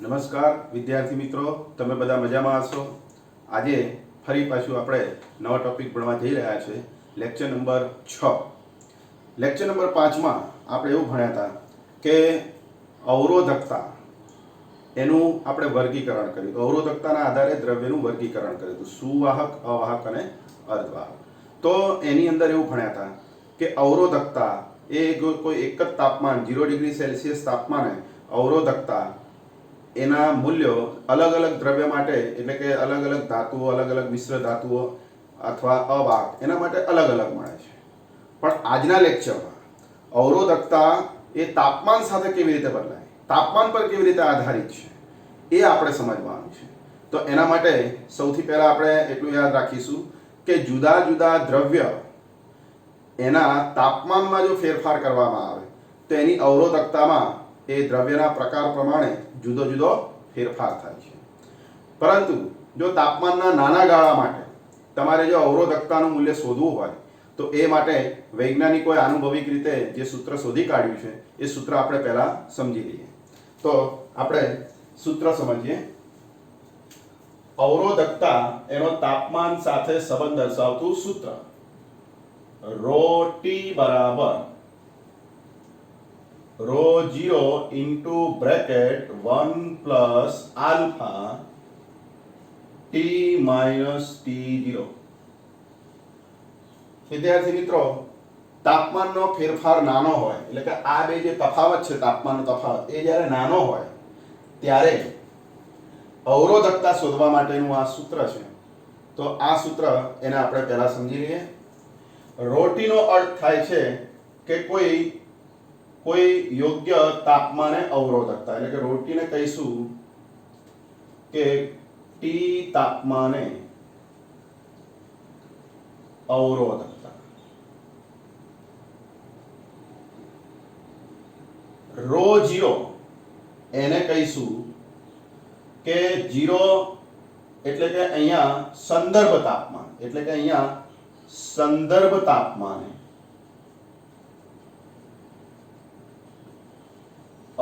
નમસ્કાર વિદ્યાર્થી મિત્રો, તમે બધા મજામાં હશો। આજે ફરી પાછું આપણે નવા ટોપિક ભણવા જઈ રહ્યા છે। Lecture number 6। લેક્ચર નંબર 5માં આપણે એવું ભણ્યા હતા કે અવરોધકતા એનું આપણે વર્ગીકરણ કર્યું। અવરોધકતાના આધારે દ્રવ્યનું વર્ગીકરણ કર્યું હતું, સુવાહક, અવાહક અને અર્ધવાહક। તો એની અંદર એવું ભણ્યા હતા કે અવરોધકતા એ કોઈ એક જ તાપમાન 0 ડિગ્રી સેલ્સિયસ તાપમાને અવરોધકતા એના મૂલ્યો અલગ અલગ દ્રવ્ય માટે, એટલે કે અલગ અલગ ધાતુઓ, અલગ અલગ મિશ્ર ધાતુઓ અથવા અવાહક એના માટે અલગ અલગ મળે છે। પણ આજના લેક્ચરમાં અવરોધકતા એ તાપમાન સાથે કેવી રીતે બદલાય, તાપમાન પર કેવી રીતે આધારિત છે એ આપણે સમજવાનું છે। તો એના માટે સૌથી પહેલા આપણે એટલું યાદ રાખીશું કે જુદા જુદા દ્રવ્ય એના તાપમાનમાં જો ફેરફાર કરવામાં આવે તો એની અવરોધકતામાં એ દ્રવ્યના પ્રકાર પ્રમાણે જુદો જુદો ફેરફાર થાય છે। પરંતુ જો તાપમાનના નાના ગાળા માટે તમારે જો અવરોધકતાનું મૂલ્ય શોધવું હોય તો એ માટે વૈજ્ઞાનિકોએ આનુભવિક રીતે જે સૂત્ર શોધી કાઢ્યું છે એ સૂત્ર આપણે પહેલા સમજી લઈએ। તો આપણે સૂત્ર સમજીએ। અવરોધકતા એનો તાપમાન સાથે સંબંધ દર્શાવતું સૂત્ર ρT બરાબર ρ0 into bracket 1 plus alpha T minus T0। વિદ્યાર્થી મિત્રો, તાપમાનનો ફેરફાર નાનો હોય, એટલે કે આ બે જે તફાવત છે, તાપમાનનો તફાવત એ જ્યારે નાનો હોય ત્યારે અવરોધકતા શોધવા માટેનું આ સૂત્ર છે। તો આ સૂત્ર એને આપણે પહેલા સમજી લઈએ। ρT નો અર્થ થાય છે કે કોઈ યોગ્ય તાપમાને અવરોધકતા, એટલે કે ρT ને કહીશું કે T તાપમાને અવરોધકતા। ρ0 એને કહીશું કે 0 એટલે કે અહીંયા સંદર્ભ તાપમાન, એટલે કે અહીંયા સંદર્ભ તાપમાને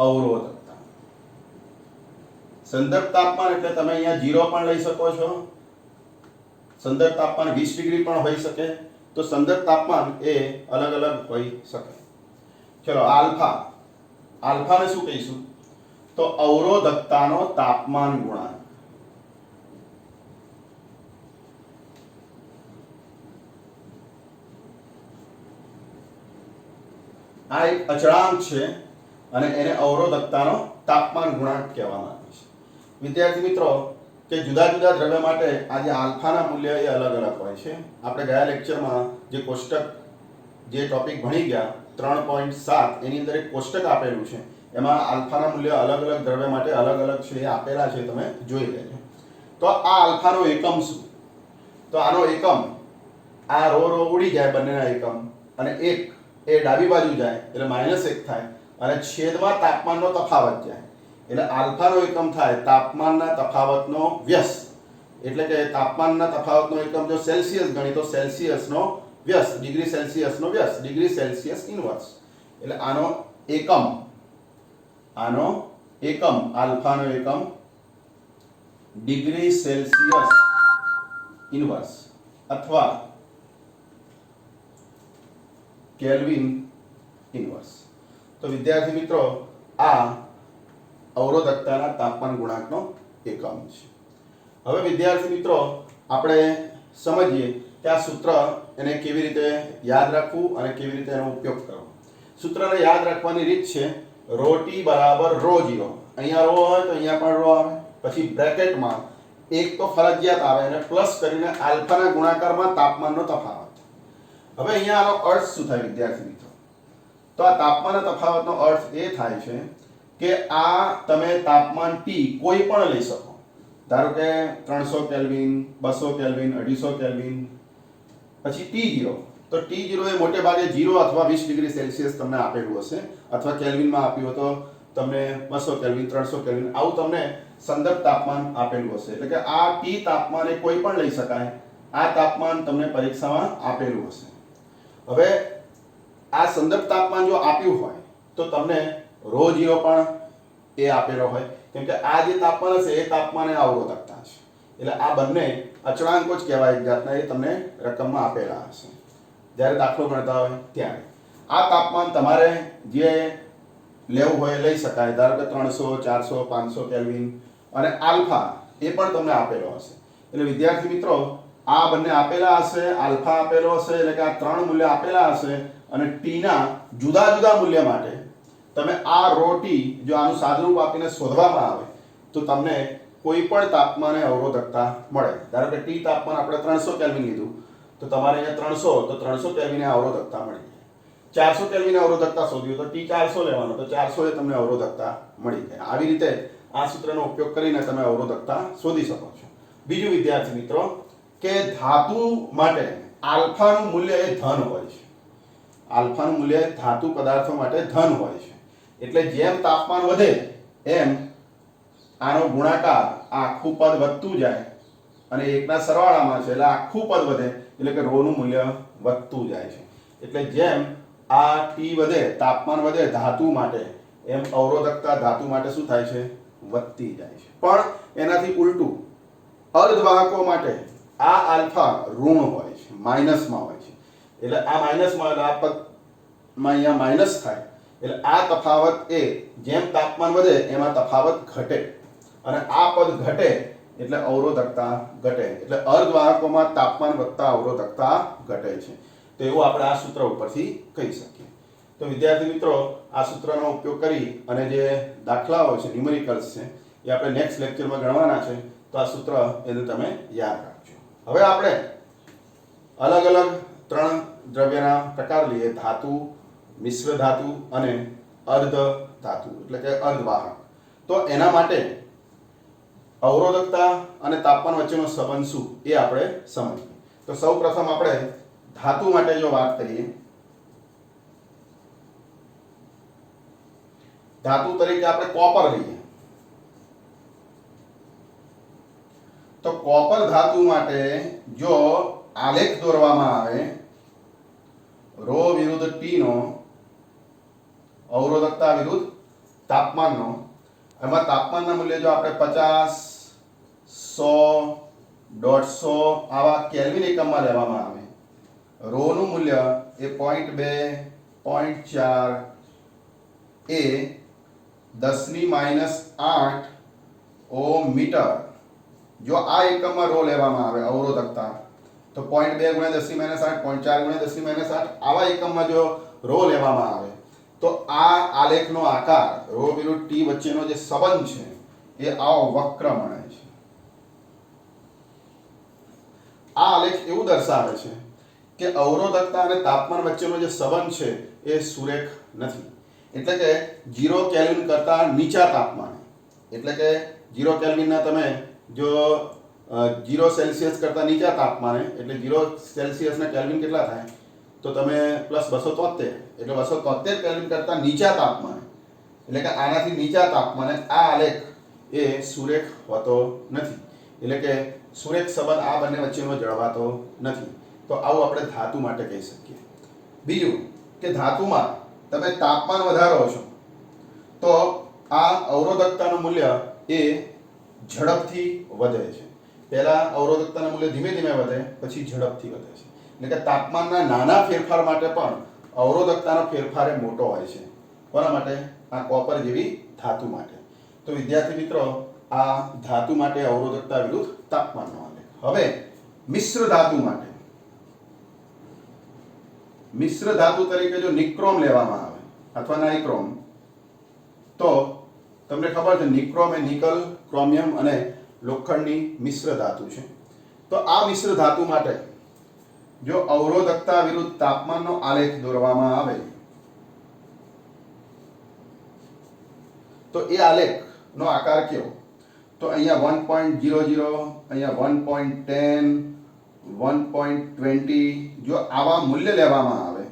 અવરોધકતા। સંદર્ભ તાપમાન એટલે તમે અહીંયા 0 પણ લઈ શકો છો, સંદર્ભ તાપમાન 20 ડિગ્રી પણ હોઈ શકે। તો સંદર્ભ તાપમાન એ અલગ અલગ હોઈ શકે। ચલો આલ્ફાને શું કહીશું? તો અવરોધકતાનો તાપમાન ગુણાંક। આ એક અચળાંક છે અને એને અવરોધકતાનો તાપમાન ગુણાંક કહેવામાં આવે છે। વિદ્યાર્થી મિત્રો, કે જુદા જુદા દ્રવ્ય માટે આ જે આલ્ફાના મૂલ્ય એ અલગ અલગ હોય છે। આપણે ગયા લેક્ચરમાં જે કોષ્ટક, જે ટોપિક ભણી ગયા 3.7 એની અંદર એક કોષ્ટક આપેલું છે, એમાં આલ્ફાના મૂલ્ય અલગ અલગ દ્રવ્ય માટે અલગ અલગ છે, એ આપેલા છે, તમે જોઈ લેજો। તો આ આલ્ફાનો એકમ શું? તો આનો એકમ, આ રો ઉડી જાય બંનેના એકમ, અને એક એ ડાબી બાજુ જાય એટલે -1 થાય, અને છેદમાં તાપમાનનો તફાવત જાય એટલે આલ્ફાનો એકમ થાય તાપમાનના તફાવતનો વ્યસ્ત। એટલે કે તાપમાનના તફાવતનો એકમ જો સેલ્સિયસ ગણી તો સેલ્સિયસનો વ્યસ્ત, ડિગ્રી સેલ્સિયસનો વ્યસ્ત, ડિગ્રી સેલ્સિયસ ઇન્વર્સ। એટલે આનો એકમ આલ્ફાનો એકમ ડિગ્રી સેલ્સિયસ ઇન્વર્સ અથવા કેલ્વિન ઇન્વર્સ। તો વિદ્યાર્થી મિત્રો, આ અવરોધકતાના તાપમાન ગુણાંકનો એકમ છે। હવે વિદ્યાર્થી મિત્રો, આપણે સમજીએ કે આ સૂત્ર એને કેવી રીતે યાદ રાખવું અને કેવી રીતે એનો ઉપયોગ કરવો। સૂત્રને યાદ રાખવાની રીત છે ρT બરાબર ρ0। અહીંયા રો હોય તો અહીંયા પણ રો આવે, પછી બ્રેકેટમાં એક તો ફરજિયાત આવે અને પ્લસ કરીને આલ્ફાના ગુણાકારમાં તાપમાનનો તફાવત। હવે અહીંયા આનો અર્થ શું થાય વિદ્યાર્થી મિત્રો? તો આ તાપમાનના તફાવતનો અર્થ એ થાય છે કે આ તમે તાપમાન T કોઈ પણ લઈ શકો, ધારો કે 300 કેલ્વિન, 200 કેલ્વિન, 250 કેલ્વિન, પછી T0। તો T0 એ મોટે ભાગે 0 અથવા 20 ડિગ્રી સેલ્સિયસ તમને આપેલું હશે, અથવા કેલ્વિનમાં આપ્યું હોય તો તમને 200 કેલ્વિન, 300 કેલ્વિન આવું તમને સંદર્ભ તાપમાન આપેલું હશે। એટલે કે આ T તાપમાને કોઈ પણ લઈ શકાય, આ તાપમાન તમને પરીક્ષામાં આપેલું હશે। હવે આ સંદર્ભ તાપમાન જો આપ્યું હોય તો તમને ρ0 પણ એ આપેલો હોય, કેમ કે આ જે તાપમાન હશે એ તાપમાને અવરોધકતા હશે, એટલે આ બંને અચળાંકો જ કહેવાય એક જાતના, એ તમને રકમમાં આપેલા હશે જ્યારે દાખલો ગણતા હોય ત્યારે. આ તાપમાન તમારે જે લેવું હોય લઈ શકાય, ધારો કે 300, 400, 500 કેલ્વિન, અને આલ્ફા એ પણ તમને આપેલો હશે. એટલે વિદ્યાર્થી મિત્રો આ બંને આપેલા હશે, આલ્ફા આપેલો હશે, એટલે કે આ 3 મૂલ્ય આપેલા હશે, અને ટીના જુદા જુદા મૂલ્ય માટે તમે આ રો ટી જો આનું સાદુરૂપ આપીને શોધવામાં આવે તો તમને કોઈ પણ તાપમાને અવરોધકતા મળે. ધારો કે ટી તાપમાન આપણે 300 કેલ્વિન લીધું તો તમારે અહીંયા 300 તો 300 કેલ્વિને અવરોધકતા મળી જાય. 400 કેલ્વિને અવરોધકતા શોધ્યું તો ટી 400 લેવાનો તો 400 એ તમને અવરોધકતા મળી જાય. આવી રીતે આ સૂત્રનો ઉપયોગ કરીને તમે અવરોધકતા શોધી શકો છો. બીજું વિદ્યાર્થી મિત્રો કે ધાતુ માટે આલ્ફાનું મૂલ્ય એ ધન હોય છે. આલ્ફાનું મૂલ્ય ધાતુ પદાર્થો માટે ધન હોય છે, એટલે જેમ તાપમાન વધે એમ આનો ગુણાકાર આખું પદ વધતું જાય, અને એકના સરવાળામાં છે એટલે આખું પદ વધે, એટલે કે રો નું મૂલ્ય વધતું જાય છે. એટલે જેમ આ ટી વધે, તાપમાન વધે ધાતુ માટે, એમ અવરોધકતા ધાતુ માટે શું થાય છે? વધતી જાય છે. પણ એનાથી ઉલટું અર્ધવાહકો માટે આ આલ્ફા ઋણ હોય છે, માઇનસમાં હોય છે. એટલે આ માઇનસમાં, એટલે આ પદમાં અહીંયા માઇનસ થાય, એટલે આ તફાવત એ જેમ તાપમાન વધે એમાં તફાવત ઘટે, અને આ પદ ઘટે એટલે અવરોધકતા ઘટે. એટલે અર્ધવાહકોમાં તાપમાન વધતા અવરોધકતા ઘટે છે. તો એવું આપણે આ સૂત્ર ઉપરથી કહી શકીએ. તો વિદ્યાર્થી મિત્રો આ સૂત્રનો ઉપયોગ કરી અને જે દાખલાઓ છે, ન્યુમેરિકલ્સ છે, એ આપણે નેક્સ્ટ લેક્ચરમાં ગણવાના છે. તો આ સૂત્ર એને તમે યાદ રાખજો. હવે આપણે અલગ અલગ 3 દ્રવ્યના પ્રકાર લઈએ: ધાતુ, મિશ્ર ધાતુ અને અર્ધ ધાતુ, એટલે કે અર્ધવાહક. તો એના માટે અવરોધકતા અને તાપમાન વચ્ચેનો સંબંધ શું એ આપણે સમજીએ. તો સૌપ્રથમ આપણે ધાતુ માટે જો વાત કરીએ, ધાતુ તરીકે આપણે કોપર લઈએ. તો કોપર ધાતુ માટે જો આલેખ દોરવામાં આવે રો વિરુદ્ધ ટી નો, અવરોધકતા વિરુદ્ધ તાપમાનનો, એમાં તાપમાનના મૂલ્ય જો આપણે 50, 100, 150 આવા કેલ્વિન એકમમાં લેવામાં આવે, રો નું મૂલ્ય એ 0.2, 0.4 એ 10⁻8 ઓહ્મ મીટર જો આ એકમમાં રો લેવામાં આવે અવરોધકતા, તો 0.2 × 10⁻8, 0.4 × 10⁻8 આવા એકમમાં જો રો લેવામાં આવે તો આ આલેખનો આકાર રો વિરુદ્ધ ટી વચ્ચેનો જે સંબંધ છે એ આવો વક્ર મળે છે. આ આલેખ એવું દર્શાવે છે કે અવરોધકતા અને તાપમાન વચ્ચેનો જે સંબંધ છે એ સુરેખ નથી. એટલે કે 0 કેલ્વિન કરતા નીચા તાપમાને, એટલે કે 0 કેલ્વિનના તમે જો 0 સેલ્સિયસ કરતા નીચા તાપમાને, એટલે 0 સેલ્સિયસના કેલ્વિન કેટલા થાય? તો તમે +273, એટલે 273 કેલ્વિન કરતા નીચા તાપમાને, એટલે કે આનાથી નીચા તાપમાને આ આલેખ એ સુરેખ હોતો નથી. એટલે કે સુરેખ સંબંધ આ બંને વચ્ચેનો જળવાતો નથી. તો આવું આપણે ધાતુ માટે કહી શકીએ. બીજું કે ધાતુમાં તમે તાપમાન વધારો છો તો આ અવરોધકતાનું મૂલ્ય એ ઝડપથી વધે છે. પહેલા અવરોધકતાનું મૂલ્ય ધીમે ધીમે વધે, પછી ઝડપથી વધે છે. એટલે કે તાપમાનના નાના ફેરફાર માટે પણ અવરોધકતાનો ફેરફાર એ મોટો હોય છે. કોના માટે? આ કોપર જેવી ધાતુ માટે. તો વિદ્યાર્થી મિત્રો આ ધાતુ માટે અવરોધકતા વિરુદ્ધ તાપમાનનો આલેખ. હવે મિશ્ર ધાતુ માટે, મિશ્ર ધાતુ તરીકે જો નિક્રોમ લેવામાં આવે અથવા નાઇક્રોમ, તો તમને ખબર છે નિક્રોમ એ નિકલ, ક્રોમિયમ અને લોખંડની મિશ્ર ધાતુ છે. તો આ મિશ્ર ધાતુ માટે જો અવરોધકતા વિરુદ્ધ તાપમાનનો આલેખ દોરવામાં આવે તો એ આલેખનો આકાર કેવો? તો અહીંયા 1.00, અહીંયા 1.10, 1.20 જો આવા મૂલ્ય લેવામાં આવે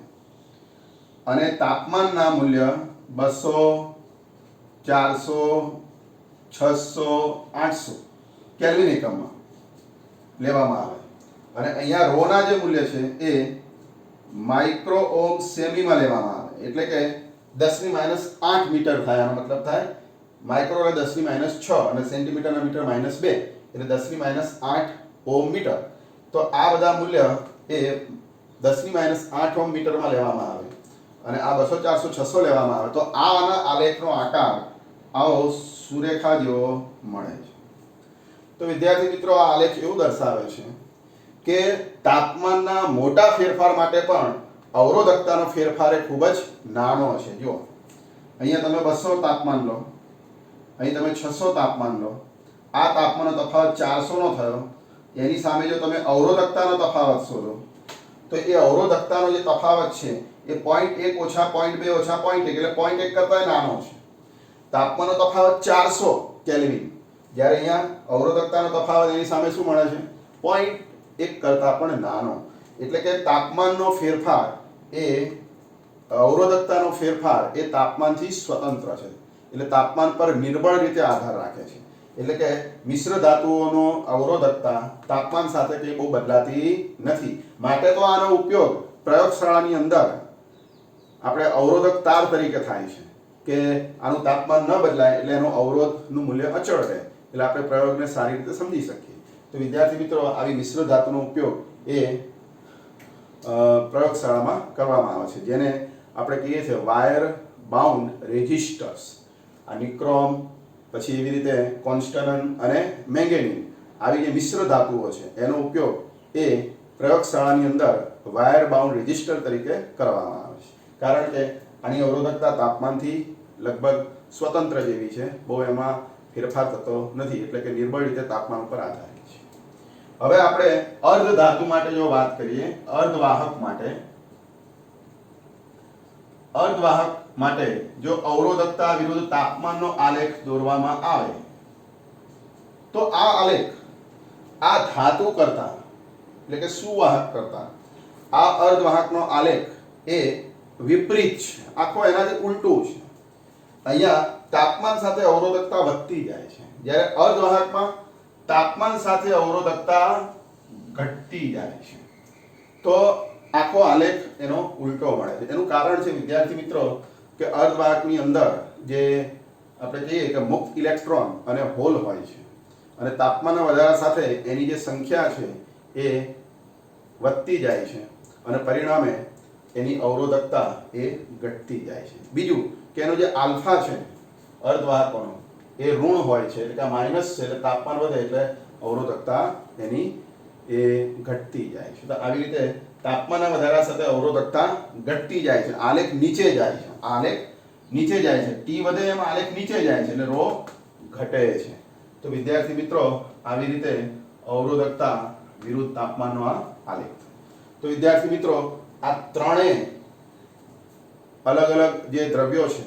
અને તાપમાનના મૂલ્ય 200, 400, 600, 800 કેલ્વિન એકમમાં લેવામાં આવે, અને અહીંયા રોના જે મૂલ્ય છે એ માઇક્રો ઓહ્મ સેમીમાં લેવામાં આવે, એટલે કે 10⁻8 મીટર થાય. આનો મતલબ થાય માઇક્રો એટલે 10⁻6 અને સેન્ટીમીટરના મીટર -2 એટલે 10⁻8 ઓહમ મીટર. તો આ બધા મૂલ્ય એ 10⁻8 ઓહમ મીટરમાં લેવામાં આવે અને આ 200 400 600 લેવામાં આવે તો આના આલેખનો આકાર આવો સુરેખા જેવો મળે છે. તો વિદ્યાર્થી મિત્રો આ આલેખ એવું દર્શાવે છે કે તાપમાનના મોટા ફેરફાર માટે પણ અવરોધકતાનો ફેરફાર એ ખૂબ જ નાનો છે. જો અહીંયા તમે 200 તાપમાન લો, અહીં તમે 600 તાપમાન લો, આ તાપમાનનો તફાવત 400 નો થયો. એની સામે જો તમે અવરોધકતાનો તફાવત શોધો તો એ અવરોધકતાનો જે તફાવત છે એ 0.1 ઓછા 0.2 ઓછા 0.1 એટલે 0.1 કરતાં નાનો છે. તાપમાનનો તફાવત 400 કેલ્વિન, જ્યારે અહીંયા અવરોધકતાનો તફાવત એની સામે શું મળે છે? 0.1 કરતાં પણ નાનો. એટલે કે તાપમાનનો ફેરફાર એ અવરોધકતાનો ફેરફાર એ તાપમાનથી સ્વતંત્ર છે. એટલે તાપમાન પર નિર્બળ રીતે આધાર રાખે છે. એટલે કે મિશ્ર ધાતુઓનો અવરોધકતા તાપમાન સાથે કંઈ બહુ બદલાતી નથી. માટે તો આનો ઉપયોગ પ્રયોગશાળાની અંદર આપણે અવરોધક તાર તરીકે થાય છે કે આનું તાપમાન ન બદલાય એટલે એનો અવરોધનું મૂલ્ય અચળ રહે, એટલે આપણે પ્રયોગને સારી રીતે સમજી શકીએ. તો વિદ્યાર્થી મિત્રો આવી મિશ્ર ધાતુનો ઉપયોગ એ પ્રયોગશાળામાં કરવામાં આવે છે, જેને આપણે કહીએ છીએ વાયર બાઉન્ડ રેઝિસ્ટર્સ. આ નિક્રોમ, પછી એવી રીતે કોન્સ્ટનન અને મેંગેનીઝ આવી જે મિશ્ર ધાતુઓ છે એનો ઉપયોગ એ પ્રયોગશાળાની અંદર વાયર બાઉન્ડ રેઝિસ્ટર તરીકે કરવામાં આવે છે. કારણ કે આની અવરોધકતા તાપમાનથી લગભગ સ્વતંત્ર જેવી છે, બહુ એમાં ફેરફાર થતો નથી, એટલે કે નિર્બળ રીતે તાપમાન પર આધારિત છે. હવે આપણે અર્ધ ધાતુ માટે જો વાત કરીએ, અર્ધવાહક માટે જો અવરોધકતા વિરુદ્ધ તાપમાનનો આલેખ દોરવામાં આવે તો આ આલેખ આ ધાતુ કરતા એટલે કે સુવાહક કરતા આ અર્ધવાહકનો આલેખ એ વિપરીત છે, આખો એનાથી ઉલટું છે. અહીંયા તાપમાન સાથે અવરોધકતા વધતી જાય છે, જ્યારે અર્ધવાહકમાં તાપમાન સાથે અવરોધકતા ઘટતી જાય છે. તો આખો આલેખ એનો ઉલટો મળે છે. એનું કારણ છે વિદ્યાર્થી મિત્રો કે અર્ધવાહકની અંદર જે આપણે કહીએ કે મુક્ત ઇલેક્ટ્રોન અને હોલ હોય છે અને તાપમાનના વધારા સાથે એની જે સંખ્યા છે એ વધતી જાય છે અને પરિણામે એની અવરોધકતા એ ઘટતી જાય છે. બીજું કે એનો જે આલ્ફા છે અર્ધવાહકોનો એ ઋણ હોય છે, એટલે કે માઇનસ છે, એટલે તાપમાન વધે એટલે અવરોધકતા એની એ ઘટતી જાય છે. તો આવી રીતે તાપમાનના વધારા સાથે અવરોધકતા ઘટતી જાય છે, આલેખ નીચે જાય છે. આલેખ નીચે જાય છે, ટી વધે એમ આલેખ નીચે જાય છે એટલે ρ ઘટે છે. તો વિદ્યાર્થી મિત્રો આવી રીતે અવરોધકતા વિરુદ્ધ તાપમાનનો આ આલેખ. તો વિદ્યાર્થી મિત્રો આ ત્રણેય અલગ અલગ જે દ્રવ્યો છે,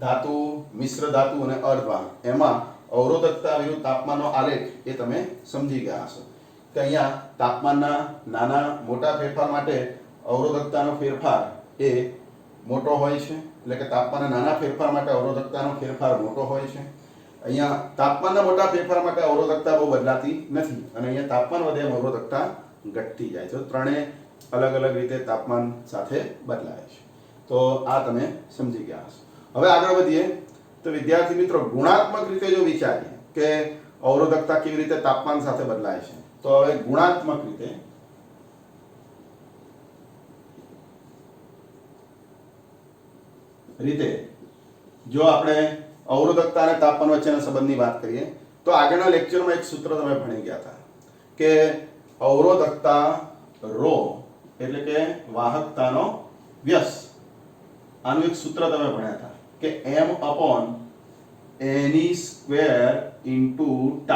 ધાતુ, મિશ્ર ધાતુ અને અર્ધવાહક, એમાં અવરોધકતા વિરુદ્ધ તાપમાનનો આલેખ એ તમે સમજી ગયા હશો કે અહીંયા તાપમાનના નાના મોટા ફેરફાર માટે અવરોધકતાનો ફેરફાર એ મોટો હોય છે, એટલે કે તાપમાનના નાના ફેરફાર માટે અવરોધકતાનો ફેરફાર મોટો હોય છે. અહીંયા તાપમાનના મોટા ફેરફાર માટે અવરોધકતા બહુ બદલાતી નથી અને અહીંયા તાપમાન વધે એમ અવરોધકતા ઘટતી જાય છે. ત્રણેય અલગ અલગ રીતે તાપમાન સાથે બદલાય છે. તો આ તમે સમજી ગયા હશો. હવે આગળ વધીએ તો વિદ્યાર્થી મિત્રો ગુણાત્મક રીતે જો વિચારીએ કે અવરોધકતા કેવી રીતે તાપમાન સાથે બદલાય છે, તો હવે ગુણાત્મક રીતે જો આપણે અવરોધકતા અને તાપમાન વચ્ચેના સંબંધની વાત કરીએ તો આગળના લેક્ચરમાં એક સૂત્ર તમે ભણી ગયા હતા કે અવરોધકતા ρ એટલે કે વાહકતાનો વ્યસ્ત, આનું એક સૂત્ર તમે ભણ્યા હતા કે m/ne² * τ.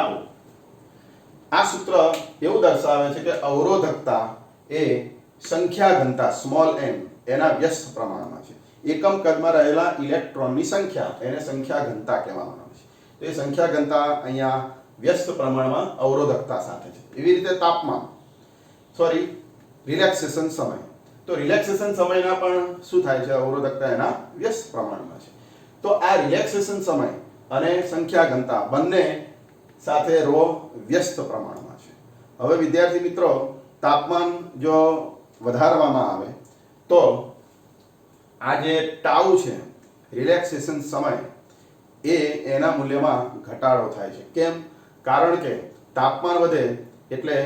આ સૂત્ર એવું દર્શાવે છે કે અવરોધકતા એ સંખ્યા ઘનતા સ્મોલ m એના વ્યસ્ત પ્રમાણમાં છે. એકમ કદમાં રહેલા ઇલેક્ટ્રોનની સંખ્યા એને સંખ્યા ઘનતા કહેવામાં આવે છે. તો એ સંખ્યા ઘનતા અહીંયા વ્યસ્ત પ્રમાણમાં અવરોધકતા સાથે છે. એવી રીતે તાપમાન રિલેક્સેશન સમય, તો રિલેક્સેશન સમયના પણ શું થાય છે? અવરોધકતા એના વ્યસ્ત પ્રમાણમાં છે. તો આ રિલેક્સેશન સમય અને સંખ્યા ઘનતા બંને સાથે ρ વ્યસ્ત પ્રમાણમાં છે. હવે વિદ્યાર્થી મિત્રો તાપમાન જો વધારવામાં આવે તો આ જે ટાઉ છે રિલેક્સેશન સમય એ એના મૂલ્યમાં ઘટાડો થાય છે. કેમ? કારણ કે તાપમાન વધે એટલે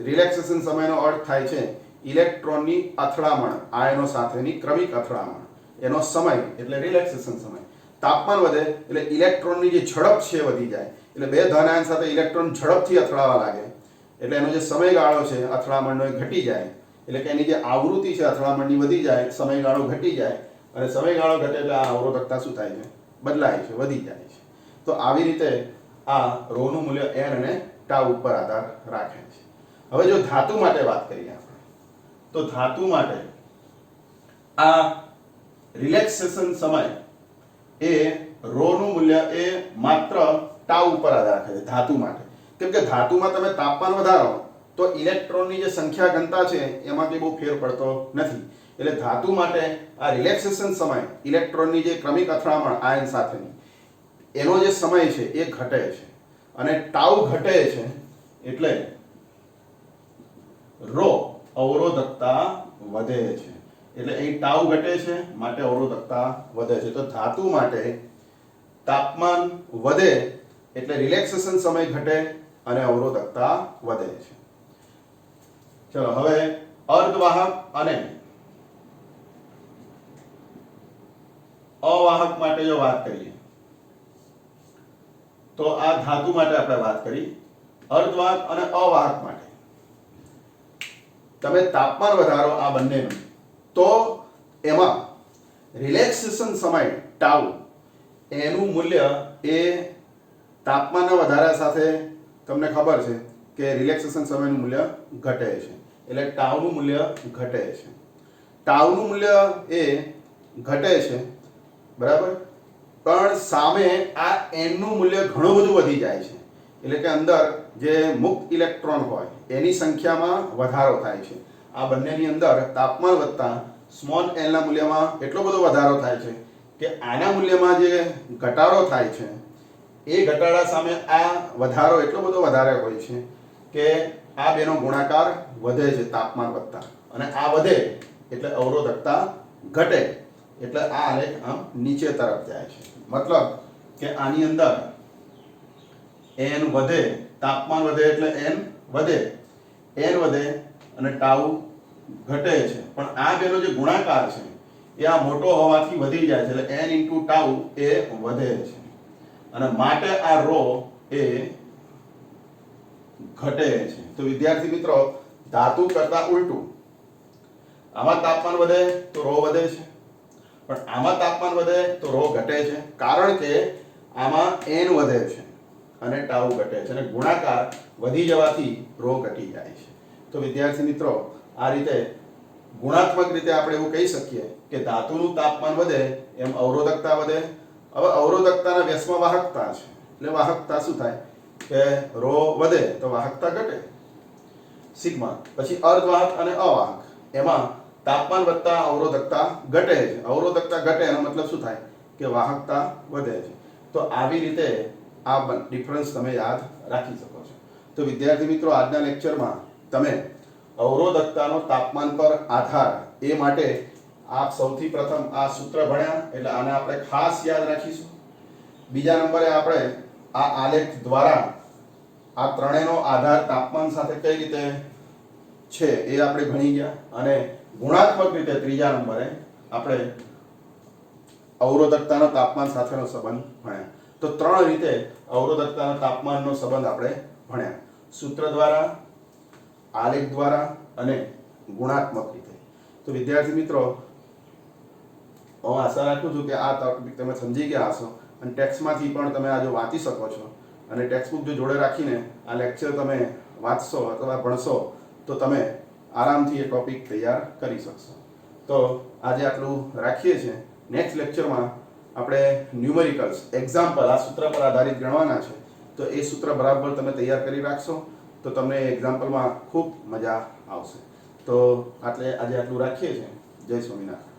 રિલેક્સેશન સમયનો અર્થ થાય છે ઇલેક્ટ્રોનની અથડામણ, આયનો સાથેની ક્રમિક અથડામણ. એનો સમય એટલે રિલેક્સેશન સમય. તાપમાન વધે એટલે ઇલેક્ટ્રોનની જે ઝડપ છે વધી જાય. એટલે બે ધન આયન સાથે ઇલેક્ટ્રોન ઝડપથી અથડાવા લાગે એટલે એનો જે સમયગાળો છે અથડામણનો એ ઘટી જાય. એટલે કે એની જે આવૃત્તિ છે અથડામણની વધી જાય, સમયગાળો ઘટી જાય અને સમયગાળો ઘટે એટલે આ અવરોધકતા શું થાય છે? બદલાય છે, વધી જાય છે. તો આવી રીતે આ રોનું મૂલ્ય n અને ટાઉ ઉપર આધાર રાખે છે. હવે જો ધાતુ માટે વાત કરીએ આપણે, તો ધાતુ માટે આ રિલેક્સેશન સમય એ રોનું મૂલ્ય એ માત્ર ટાઉ ઉપર આધાર રાખે છે ધાતુ માટે. કેમ કે ધાતુમાં તમે તાપમાન વધારો તો ઇલેક્ટ્રોનની જે સંખ્યા ઘનતા છે એમાં કંઈ બહુ ફેર પડતો નથી. એટલે ધાતુ માટે આ રિલેક્સેશન સમય ઇલેક્ટ્રોનની જે ક્રમિક અથડામણ આયન સાથેની એનો જે સમય છે એ ઘટે છે અને ટાઉ ઘટે છે એટલે રો અવરોધકતા વધે છે. એટલે અહીં ટાઉ ઘટે છે માટે અવરોધકતા વધે છે. તો ધાતુ માટે તાપમાન વધે એટલે રિલેક્સેશન સમય ઘટે અને અવરોધકતા વધે છે. ચલો હવે અર્ધવાહક અને અવાહક માટે જો વાત કરીએ તો આ ધાતુ માટે આપણે વાત કરી. અર્ધવાહક અને અવાહક માટે તમે તાપમાન વધારો આ બંનેનું તો એમાં રિલેક્સેશન સમય ટાઉ એનું મૂલ્ય એ તાપમાનના વધારા સાથે તમને ખબર છે કે રિલેક્સેશન સમયનું મૂલ્ય ઘટે છે. એટલે ટાઉનું મૂલ્ય ઘટે છે. ટાઉનું મૂલ્ય એ ઘટે છે, બરાબર, પણ સામે આ n નું મૂલ્ય ઘણું બધું વધી જાય છે. એટલે કે અંદર જે મુક્ત ઇલેક્ટ્રોન હોય એની સંખ્યામાં વધારો થાય છે. આ બંનેની અંદર તાપમાન વધતા સ્મોલ l ના મૂલ્યમાં એટલો બધો વધારો થાય છે કે આના મૂલ્યમાં જે ઘટાડો થાય છે એ ઘટાડા સામે આ વધારો એટલો બધો વધારે હોય છે કે આ બેનો ગુણાકાર વધે છે તાપમાન વધતા, અને આ વધે એટલે અવરોધકતા ઘટે એટલે આ આલેખ આમ નીચે તરફ જાય છે. મતલબ કે આની અંદર n વધે, તાપમાન વધે એટલે n વધે અને ટાઉ ઘટે છે. પણ આ બેનો જે ગુણાકાર છે એ આ મોટો હોવાથી વધી જાય છે એટલે n * ટાઉ એ વધે છે અને માટે આ રો એ ઘટે છે. તો વિદ્યાર્થી મિત્રો, ધાતુ કરતા ઉલટું, આમાં તાપમાન વધે તો રો વધે છે, પણ આમાં તાપમાન વધે તો રો ઘટે છે. કારણ કે આમાં n વધે છે અને ટાઉ ઘટે છે અને ગુણાકાર વધી જવાથી રો ઘટી જાય છે. તો વિદ્યાર્થી મિત્રો, આ રીતે ગુણાત્મક રીતે આપણે એવું કહી શકીએ કે ધાતુનું તાપમાન વધે એમ અવરોધકતા વધે. હવે અવરોધકતાના વ્યસ્તમાં વાહકતા છે એટલે વાહકતા શું થાય કે રો વધે તો વાહકતા ઘટે, સિગ્મા. પછી અર્ધવાહક અને અવાહક, એમાં તાપમાન વધતા અવરોધકતા ઘટે છે. અવરોધકતા ઘટે એનો મતલબ શું થાય કે વાહકતા વધે છે. તો આવી રીતે આ ડિફરન્સ તમે યાદ રાખી શકો છો. તો વિદ્યાર્થી મિત્રો, આજના લેક્ચરમાં તમે અવરોધકતાનો તાપમાન પર આધાર એ માટે આપ સૌથી પ્રથમ આ સૂત્ર ભણ્યા એટલે આને આપણે ખાસ યાદ રાખીશું. બીજા નંબરે આપણે આ આલેખ દ્વારા આ ત્રણેયનો આધાર તાપમાન સાથે કઈ રીતે છે એ આપણે ભણી ગયા અને ગુણાત્મક રીતે ત્રીજા નંબરે આપણે અવરોધકતાનો તાપમાન સાથેનો સંબંધ ભણ્યા. તો ત્રણ રીતે અવરોધકતાના તાપમાનનો સંબંધ આપણે ભણ્યા, સૂત્ર દ્વારા, આલેખ દ્વારા અને ગુણાત્મક રીતે. તો વિદ્યાર્થી મિત્રો, હું આશા રાખું છું કે આ ટોપિક તમે સમજી ગયા હશો અને ટેક્સ્ટમાંથી પણ તમે આ જો વાંચી શકો છો અને ટેક્સ્ટબુક જો જોડે રાખીને આ લેક્ચર તમે વાંચશો અથવા ભણશો તો તમે આરામથી એ ટોપિક તૈયાર કરી શકશો. તો આજે આટલું રાખીએ છીએ. નેક્સ્ટ લેક્ચરમાં આપણે ન્યુમેરિકલ્સ એક્ઝામ્પલ આ સૂત્ર પર આધારિત ગણવાના છે. તો એ સૂત્ર બરાબર તમે તૈયાર કરી રાખશો તો તમને એક્ઝામ્પલમાં ખૂબ મજા આવશે. તો આજે આટલું રાખીએ છીએ. જય સ્વામિનારાયણ.